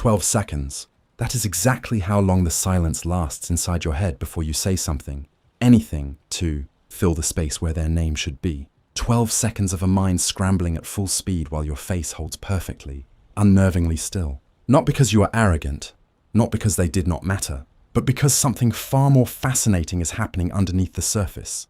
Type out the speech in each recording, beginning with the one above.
12 seconds. That is exactly how long the silence lasts inside your head before you say something, anything, to fill the space where their name should be. 12 seconds of a mind scrambling at full speed while your face holds perfectly, unnervingly still. Not because you are arrogant, not because they did not matter, but because something far more fascinating is happening underneath the surface.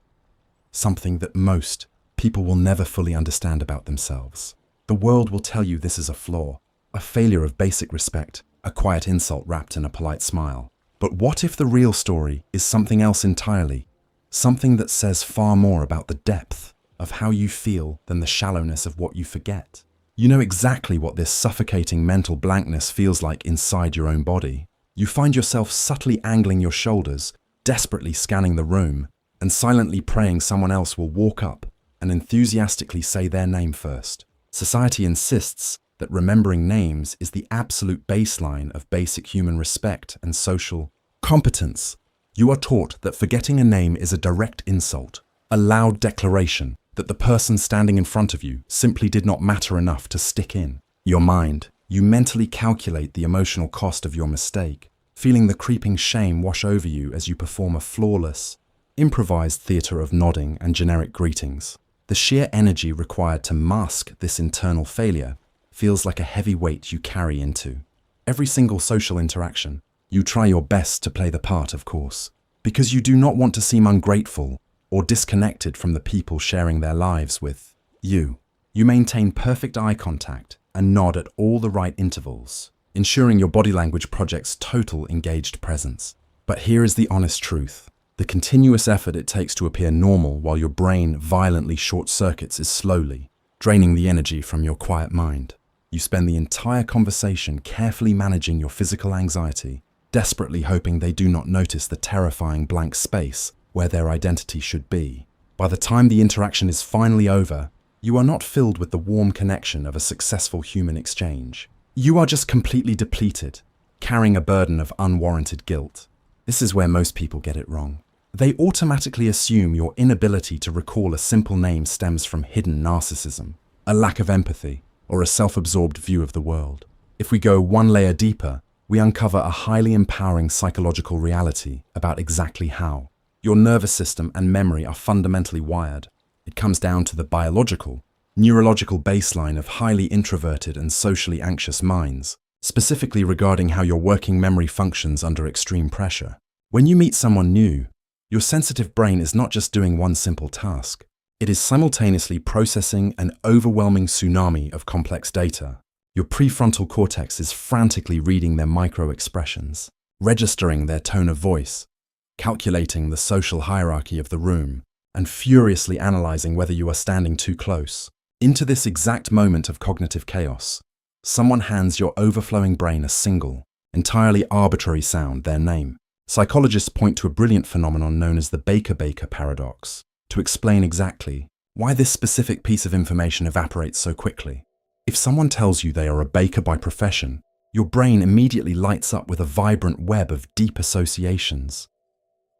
Something that most people will never fully understand about themselves. The world will tell you this is a flaw, a failure of basic respect, a quiet insult wrapped in a polite smile. But what if the real story is something else entirely? Something that says far more about the depth of how you feel than the shallowness of what you forget. You know exactly what this suffocating mental blankness feels like inside your own body. You find yourself subtly angling your shoulders, desperately scanning the room, and silently praying someone else will walk up and enthusiastically say their name first. Society insists that remembering names is the absolute baseline of basic human respect and social competence. You are taught that forgetting a name is a direct insult, a loud declaration that the person standing in front of you simply did not matter enough to stick in your mind. You mentally calculate the emotional cost of your mistake, feeling the creeping shame wash over you as you perform a flawless, improvised theater of nodding and generic greetings. The sheer energy required to mask this internal failure feels like a heavy weight you carry into every single social interaction. You try your best to play the part, of course, because you do not want to seem ungrateful or disconnected from the people sharing their lives with you. You maintain perfect eye contact and nod at all the right intervals, ensuring your body language projects total engaged presence. But here is the honest truth. The continuous effort it takes to appear normal while your brain violently short-circuits is slowly draining the energy from your quiet mind. You spend the entire conversation carefully managing your physical anxiety, desperately hoping they do not notice the terrifying blank space where their identity should be. By the time the interaction is finally over, you are not filled with the warm connection of a successful human exchange. You are just completely depleted, carrying a burden of unwarranted guilt. This is where most people get it wrong. They automatically assume your inability to recall a simple name stems from hidden narcissism, a lack of empathy, or a self-absorbed view of the world. If we go one layer deeper, we uncover a highly empowering psychological reality about exactly how your nervous system and memory are fundamentally wired. It comes down to the biological, neurological baseline of highly introverted and socially anxious minds, specifically regarding how your working memory functions under extreme pressure. When you meet someone new, your sensitive brain is not just doing one simple task. It is simultaneously processing an overwhelming tsunami of complex data. Your prefrontal cortex is frantically reading their micro-expressions, registering their tone of voice, calculating the social hierarchy of the room, and furiously analyzing whether you are standing too close. Into this exact moment of cognitive chaos, someone hands your overflowing brain a single, entirely arbitrary sound, their name. Psychologists point to a brilliant phenomenon known as the Baker-Baker paradox to explain exactly why this specific piece of information evaporates so quickly. If someone tells you they are a baker by profession, your brain immediately lights up with a vibrant web of deep associations.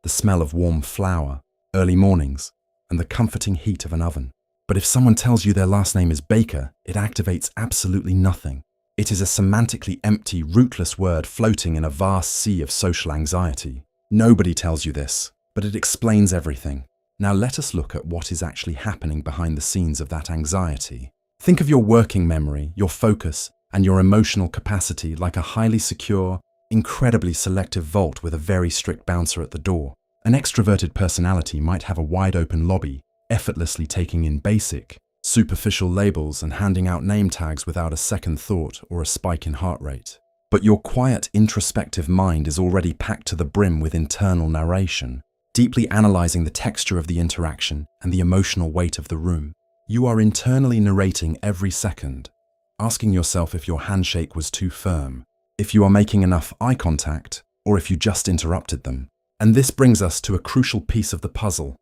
The smell of warm flour, early mornings, and the comforting heat of an oven. But if someone tells you their last name is Baker, it activates absolutely nothing. It is a semantically empty, rootless word floating in a vast sea of social anxiety. Nobody tells you this, but it explains everything. Now let us look at what is actually happening behind the scenes of that anxiety. Think of your working memory, your focus, and your emotional capacity like a highly secure, incredibly selective vault with a very strict bouncer at the door. An extroverted personality might have a wide-open lobby, effortlessly taking in basic, superficial labels and handing out name tags without a second thought or a spike in heart rate. But your quiet, introspective mind is already packed to the brim with internal narration, deeply analyzing the texture of the interaction and the emotional weight of the room. You are internally narrating every second, asking yourself if your handshake was too firm, if you are making enough eye contact, or if you just interrupted them. And this brings us to a crucial piece of the puzzle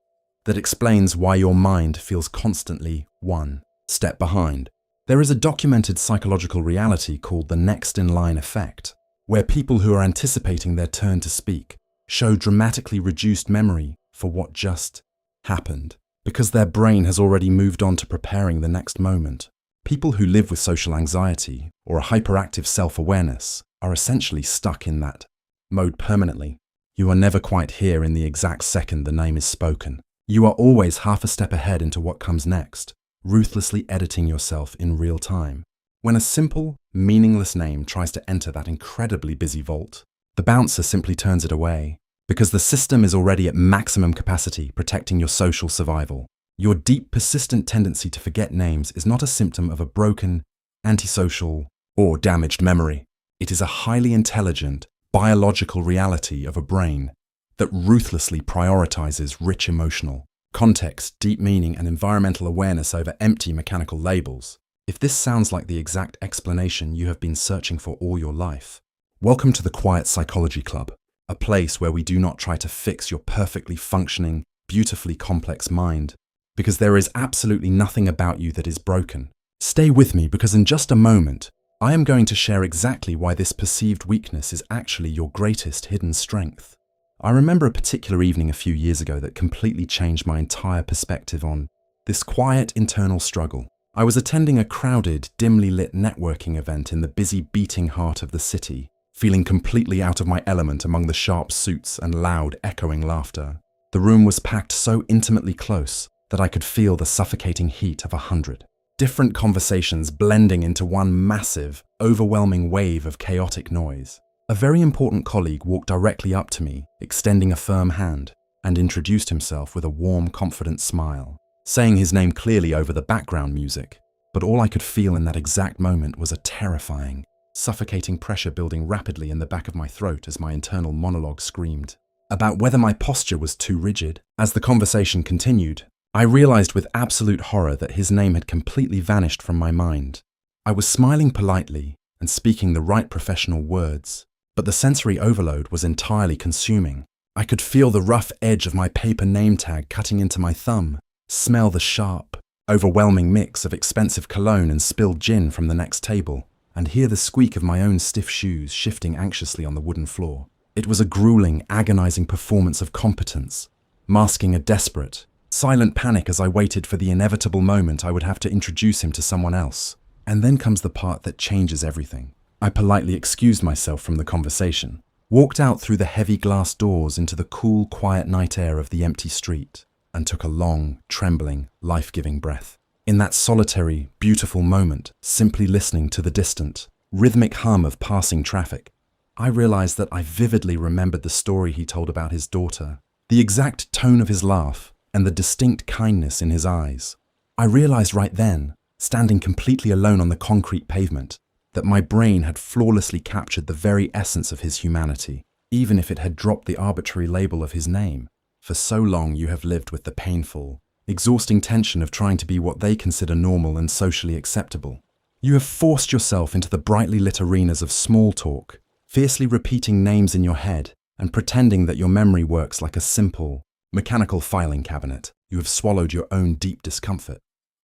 that explains why your mind feels constantly one step behind. There is a documented psychological reality called the next-in-line effect, where people who are anticipating their turn to speak show dramatically reduced memory for what just happened, because their brain has already moved on to preparing the next moment. People who live with social anxiety or a hyperactive self-awareness are essentially stuck in that mode permanently. You are never quite here in the exact second the name is spoken. You are always half a step ahead into what comes next, ruthlessly editing yourself in real time. When a simple, meaningless name tries to enter that incredibly busy vault, the bouncer simply turns it away, because the system is already at maximum capacity, protecting your social survival. Your deep, persistent tendency to forget names is not a symptom of a broken, antisocial, or damaged memory. It is a highly intelligent, biological reality of a brain that ruthlessly prioritizes rich emotional context, deep meaning, and environmental awareness over empty mechanical labels. If this sounds like the exact explanation you have been searching for all your life, welcome to the Quiet Psychology Club, a place where we do not try to fix your perfectly functioning, beautifully complex mind, because there is absolutely nothing about you that is broken. Stay with me, because in just a moment, I am going to share exactly why this perceived weakness is actually your greatest hidden strength. I remember a particular evening a few years ago that completely changed my entire perspective on this quiet internal struggle. I was attending a crowded, dimly lit networking event in the busy, beating heart of the city, feeling completely out of my element among the sharp suits and loud, echoing laughter. The room was packed so intimately close that I could feel the suffocating heat of 100 different conversations blending into one massive, overwhelming wave of chaotic noise. A very important colleague walked directly up to me, extending a firm hand, and introduced himself with a warm, confident smile, saying his name clearly over the background music. But all I could feel in that exact moment was a terrifying, suffocating pressure building rapidly in the back of my throat as my internal monologue screamed about whether my posture was too rigid. As the conversation continued, I realized with absolute horror that his name had completely vanished from my mind. I was smiling politely and speaking the right professional words, but the sensory overload was entirely consuming. I could feel the rough edge of my paper name tag cutting into my thumb, smell the sharp, overwhelming mix of expensive cologne and spilled gin from the next table, and hear the squeak of my own stiff shoes shifting anxiously on the wooden floor. It was a grueling, agonizing performance of competence, masking a desperate, silent panic as I waited for the inevitable moment I would have to introduce him to someone else. And then comes the part that changes everything. I politely excused myself from the conversation, walked out through the heavy glass doors into the cool, quiet night air of the empty street, and took a long, trembling, life-giving breath. In that solitary, beautiful moment, simply listening to the distant, rhythmic hum of passing traffic, I realized that I vividly remembered the story he told about his daughter, the exact tone of his laugh, and the distinct kindness in his eyes. I realized right then, standing completely alone on the concrete pavement, that my brain had flawlessly captured the very essence of his humanity, even if it had dropped the arbitrary label of his name. For so long you have lived with the painful, exhausting tension of trying to be what they consider normal and socially acceptable. You have forced yourself into the brightly lit arenas of small talk, fiercely repeating names in your head and pretending that your memory works like a simple, mechanical filing cabinet. You have swallowed your own deep discomfort,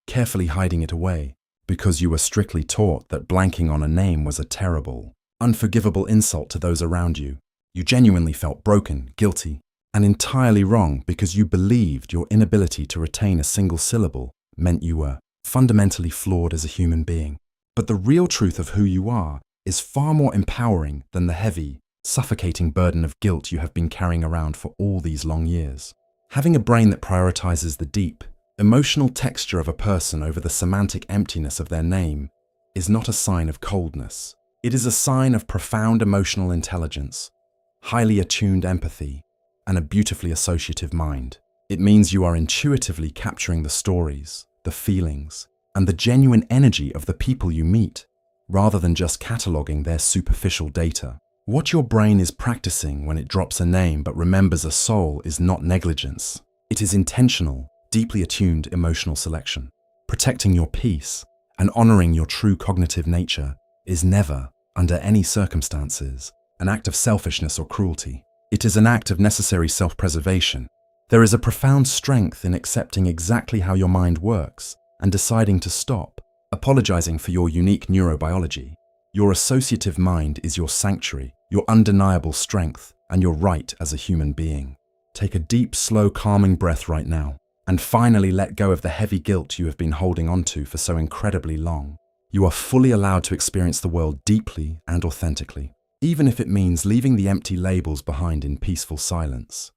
carefully hiding it away, because you were strictly taught that blanking on a name was a terrible, unforgivable insult to those around you. You genuinely felt broken, guilty, and entirely wrong because you believed your inability to retain a single syllable meant you were fundamentally flawed as a human being. But the real truth of who you are is far more empowering than the heavy, suffocating burden of guilt you have been carrying around for all these long years. Having a brain that prioritizes the deep, emotional texture of a person over the semantic emptiness of their name is not a sign of coldness. It is a sign of profound emotional intelligence, highly attuned empathy, and a beautifully associative mind. It means you are intuitively capturing the stories, the feelings, and the genuine energy of the people you meet, rather than just cataloging their superficial data. What your brain is practicing when it drops a name but remembers a soul is not negligence. It is intentional, deeply attuned emotional selection. Protecting your peace and honoring your true cognitive nature is never, under any circumstances, an act of selfishness or cruelty. It is an act of necessary self-preservation. There is a profound strength in accepting exactly how your mind works and deciding to stop, apologizing for your unique neurobiology. Your associative mind is your sanctuary, your undeniable strength, and your right as a human being. Take a deep, slow, calming breath right now, and finally let go of the heavy guilt you have been holding onto for so incredibly long. You are fully allowed to experience the world deeply and authentically. even if it means leaving the empty labels behind in peaceful silence.